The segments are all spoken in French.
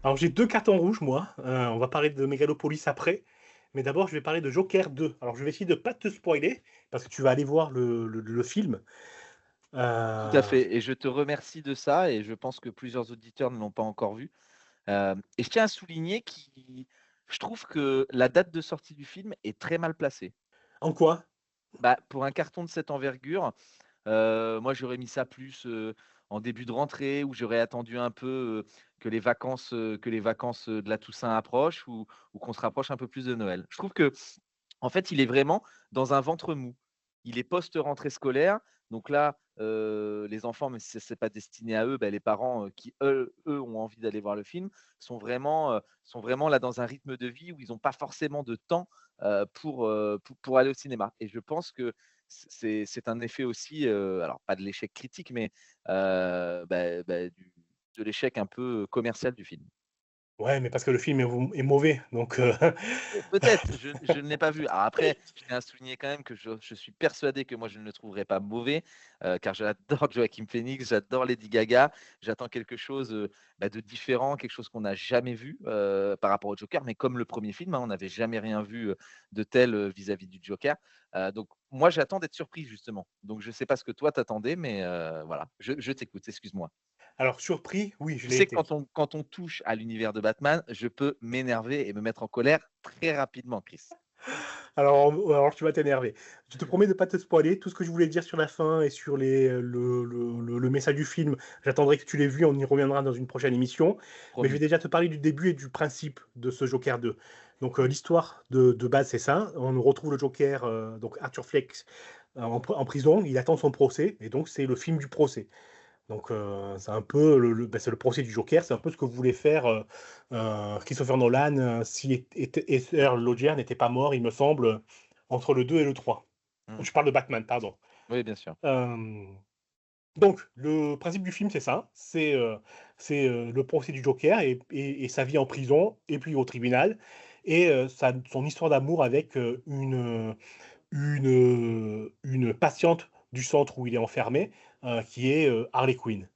Alors j'ai 2 cartons rouges moi, on va parler de Megalopolis après, mais d'abord je vais parler de Joker 2. Alors je vais essayer de pas te spoiler, parce que tu vas aller voir le film. Tout à Heu, fait et je te remercie de ça et je pense que plusieurs auditeurs ne l'ont pas encore vu. Et je tiens à souligner je trouve que la date de sortie du film est très mal placée. en quoi? Bah, pour un carton de cette envergure, moi j'aurais mis ça plus, en début de rentrée où j'aurais attendu un peu, que les vacances, de la Toussaint approchent ou qu'on se rapproche un peu plus de Noël. Je trouve que En fait, il est vraiment dans un ventre mou. Il est post-rentrée scolaire, donc là, les enfants, même si c'est pas destiné à eux, bah, les parents, qui eux ont envie d'aller voir le film, sont vraiment là dans un rythme de vie où ils ont pas forcément de temps, pour aller au cinéma et je pense que c'est un effet aussi, alors pas de l'échec critique, mais, de l'échec un peu commercial du film. Ouais, mais parce que le film est mauvais, donc Peut-être, je ne l'ai pas vu. Alors après, je tiens à souligner quand même que je suis persuadé que moi je ne le trouverai pas mauvais, car j'adore Joaquin Phoenix, j'adore Lady Gaga. J'attends quelque chose, de différent, quelque chose qu'on n'a jamais vu, par rapport au Joker, mais comme le premier film, hein, on n'avait jamais rien vu, de tel, vis-à-vis du Joker. Donc moi j'attends d'être surpris justement. Donc je ne sais pas ce que toi t'attendais, mais, voilà, je t'écoute, excuse-moi. alors surpris, oui, je Tu l'ai sais que été. quand on touche à l'univers de Batman, je peux m'énerver et me mettre en colère très rapidement, Chris. Alors tu vas t'énerver. Je te promets de pas te spoiler. Tout ce que je voulais dire sur la fin et sur le message du film, j'attendrai que tu l'aies vu, on y reviendra dans une prochaine émission. Mais je vais Promis. déjà te parler du début et du principe de ce Joker 2. Donc, Mmh. l'histoire de base, c'est ça. On retrouve le Joker, donc Arthur Fleck, en prison. Il attend son procès et donc c'est le film du procès. Donc, c'est un peu c'est le procès du Joker, c'est un peu ce que voulait faire, Christopher Nolan, si Heath Ledger n'était pas mort, il me semble, entre le 2 et le 3. Mmh. Je parle de Batman, pardon. Oui, bien sûr. Hem, donc le principe du film, c'est ça, le procès du Joker et sa vie en prison et puis au tribunal et son histoire d'amour avec, une patiente du centre où il est enfermé, qui est, Harley Quinn.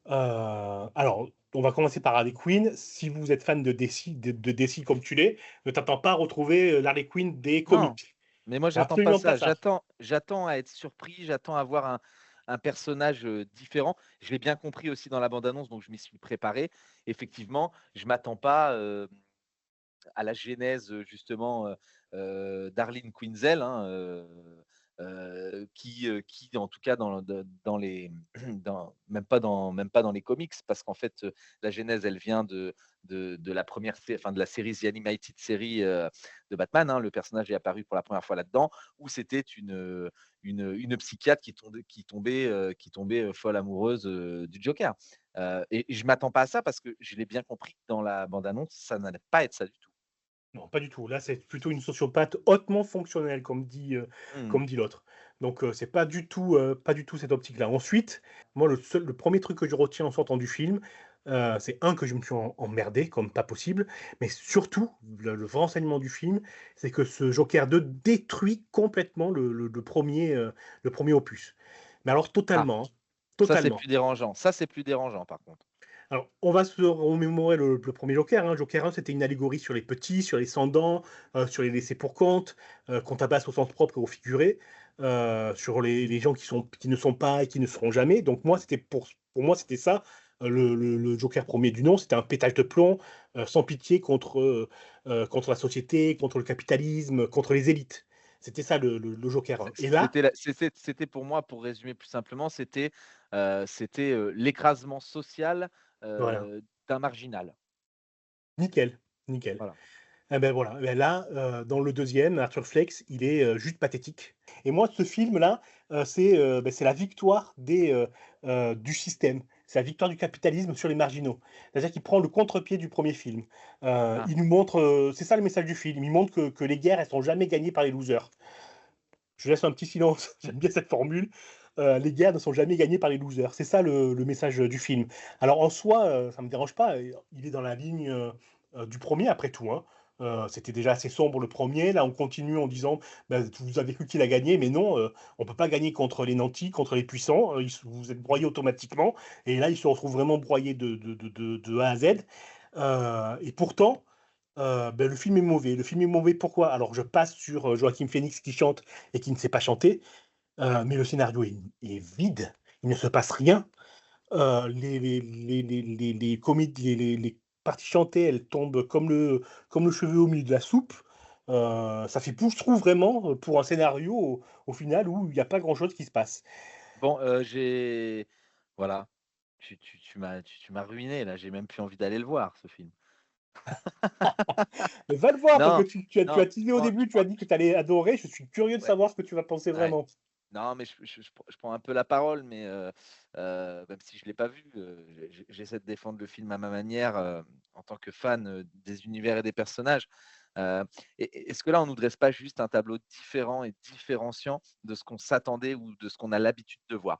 Alors, on va commencer par Harley Quinn. Si vous êtes fan de DC comme tu l'es, ne t'attends pas à retrouver, l'Harley Quinn des Non, comics. mais moi C'est j'attends pas absolument pas ça. ça. J'attends à être surpris, j'attends à voir un personnage, différent. Je l'ai bien compris aussi dans la bande annonce, donc je m'y suis préparé. Effectivement, je m'attends pas, à la genèse, justement, d'Harleen Quinzel, hein, qui en tout cas dans les même pas dans les comics parce qu'en fait, la genèse elle vient de la première sé enfin de la série The Animated Series, de Batman, hein. Le personnage est apparu pour la première fois là-dedans, où c'était une psychiatre qui tombait, folle amoureuse, du Joker. Et je m'attends pas à ça parce que je l'ai bien compris dans la bande annonce, ça n'allait pas être ça du tout. Non, pas du tout. Là, c'est plutôt une sociopathe hautement fonctionnelle, Mmh. comme dit l'autre. Donc, c'est pas du tout cette optique-là. Ensuite, moi, le 1er truc que je retiens en sortant du film, c'est que je me suis emmerdé comme pas possible, mais surtout, le vrai enseignement du film, c'est que ce Joker 2 détruit complètement le 1er opus. Mais alors Ah, totalement, hein, ça c'est totalement. plus dérangeant. Ça, c'est plus dérangeant par contre. Alors, on va se remémorer le 1er Joker, hein. Joker 1, c'était une allégorie sur les petits, sur les sans-dents, sur les laissés pour compte, qu'on tabasse au sens propre et au figuré, sur les gens qui ne sont pas et qui ne seront jamais. Donc moi, pour moi, c'était ça, le Joker 1er du nom, c'était un pétage de plomb, sans pitié contre la société, contre le capitalisme, contre les élites. C'était ça le Joker 1 et là, C'était pour moi, pour résumer plus simplement, l'écrasement social, voilà, d'un marginal. nickel, nickel. Voilà. Et ben voilà, et là, dans le deuxième, Arthur Flex, il est, juste pathétique et moi, ce film-là, c'est la victoire du système. C'est la victoire du capitalisme sur les marginaux. C'est-à-dire qu'il prend le contre-pied du premier film. Ah, Il nous montre, c'est ça le message du film. Il montre que les guerres, elles sont jamais gagnées par les losers. Je laisse un petit silence, j'aime bien cette formule. Les guerres ne sont jamais gagnées par les losers. C'est ça le message, du film. Alors en soi, ça me dérange pas, il est dans la ligne, du premier après tout, hein. C'était déjà assez sombre le premier. Là on continue en disant: «Bah, vous avez cru qu'il a gagné, mais non, on peut pas gagner contre les nantis, contre les puissants, vous êtes broyés automatiquement» et là, il se retrouve vraiment broyé de A à Z. Et pourtant, le film est mauvais. Le film est mauvais pourquoi? Alors je passe sur, Joaquin Phoenix qui chante et qui ne sait pas chanter, mais le scénario est vide, il ne se passe rien. Les coméd les parties chantées, elles tombent comme le cheveu au milieu de la soupe. Ça fait pou je trouve vraiment, pour un scénario au final où il y a pas grand chose qui se passe. Bon, j'ai voilà, tu m'as ruiné là, j'ai même plus envie d'aller le voir ce film. Mais va le voir parce que Non, tu as non, teasé au début, je tu as prends dit que tu allais adorer, je suis curieux de ouais, savoir ce que tu vas penser ouais. vraiment. Non, mais je prends un peu la parole, mais même si je l'ai pas vu, j'essaie de défendre le film à ma manière, en tant que fan, des univers et des personnages. Est-ce que là, on nous dresse pas juste un tableau différent et différenciant de ce qu'on s'attendait ou de ce qu'on a l'habitude de voir?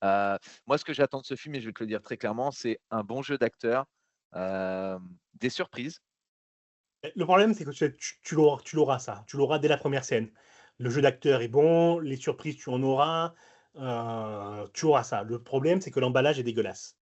Moi, ce que j'attends de ce film et je vais te le dire très clairement, c'est un bon jeu d'acteur, des surprises. Le problème, c'est que tu l'auras ça, tu l'auras dès la première scène. Le jeu d'acteur est bon, les surprises, tu en auras, tu auras ça. Le problème, c'est que l'emballage est dégueulasse.